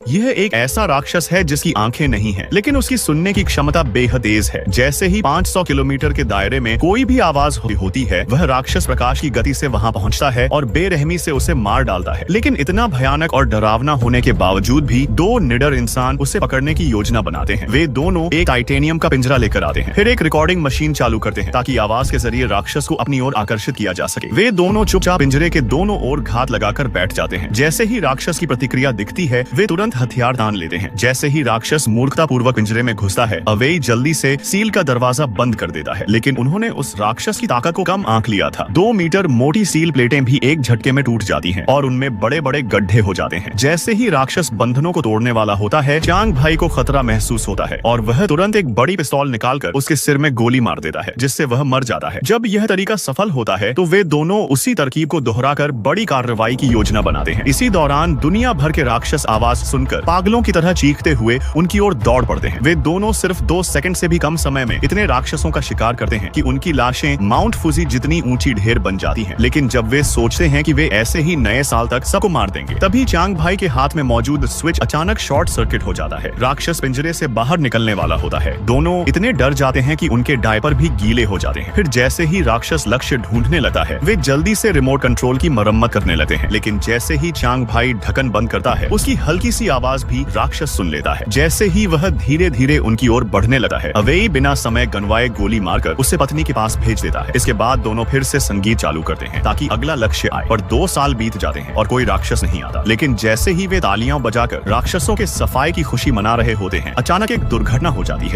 यह एक ऐसा राक्षस है जिसकी आंखें नहीं हैं, लेकिन उसकी सुनने की क्षमता बेहद तेज है। जैसे ही 500 किलोमीटर के दायरे में कोई भी आवाज होती है, वह राक्षस प्रकाश की गति से वहां पहुंचता है और बेरहमी से उसे मार डालता है। लेकिन इतना भयानक और डरावना होने के बावजूद भी दो निडर इंसान उसे पकड़ने की योजना बनाते हैं। वे दोनों एक टाइटेनियम का पिंजरा लेकर आते हैं, फिर एक रिकॉर्डिंग मशीन चालू करते हैं ताकि आवाज के जरिए राक्षस को अपनी ओर आकर्षित किया जा सके। वे दोनों चुपचाप पिंजरे के दोनों ओर घात लगाकर बैठ जाते हैं। जैसे ही राक्षस की प्रतिक्रिया दिखती है, वे तुरंत हथियार तान लेते हैं। जैसे ही राक्षस मूर्खता पूर्वक पिंजरे में घुसता है, अवेई जल्दी से सील का दरवाजा बंद कर देता है। लेकिन उन्होंने उस राक्षस की ताकत को कम आंक लिया था। 2 मीटर मोटी सील प्लेटें भी एक झटके में टूट जाती हैं और उनमें बड़े बड़े गड्ढे हो जाते हैं। जैसे ही राक्षस बंधनों को तोड़ने वाला होता है, चांग भाई को खतरा महसूस होता है और वह तुरंत एक बड़ी पिस्तौल निकालकर उसके सिर में गोली मार देता है, जिससे वह मर जाता है। जब यह तरीका सफल होता है तो वे दोनों उसी तरकीब को दोहराकर बड़ी कार्रवाई की योजना बनाते हैं। इसी दौरान दुनिया भर के राक्षस आवाज सुनकर पागलों की तरह चीखते हुए उनकी ओर दौड़ पड़ते हैं। वे दोनों सिर्फ 2 सेकंड से भी कम समय में इतने राक्षसों का शिकार करते हैं कि उनकी लाशें माउंट फुजी जितनी ऊंची ढेर बन जाती हैं। लेकिन जब वे सोचते हैं कि वे ऐसे ही नए साल तक सबको मार देंगे, तभी चांग भाई के हाथ में मौजूद स्विच अचानक शॉर्ट सर्किट हो जाता है। राक्षस पिंजरे से बाहर निकलने वाला होता है। दोनों इतने डर जाते हैं कि उनके डायपर भी गीले हो जाते हैं। फिर जैसे ही राक्षस लक्ष्य ढूंढने लगता है, वे जल्दी से रिमोट कंट्रोल की मरम्मत करने लगते हैं। लेकिन जैसे ही चांग भाई ढक्कन बंद करता है, उसकी हल्की सी आवाज भी राक्षस सुन लेता है। जैसे ही वह धीरे धीरे उनकी ओर बढ़ने लगा है, अवेई बिना समय गंवाए गोली मारकर उसे पत्नी के पास भेज देता है। इसके बाद दोनों फिर से संगीत चालू करते हैं ताकि अगला लक्ष्य आए। और 2 साल बीत जाते हैं और कोई राक्षस नहीं आता। लेकिन जैसे ही वे तालियां बजाकर राक्षसों के सफाई की खुशी मना रहे होते हैं, अचानक एक दुर्घटना हो जाती है।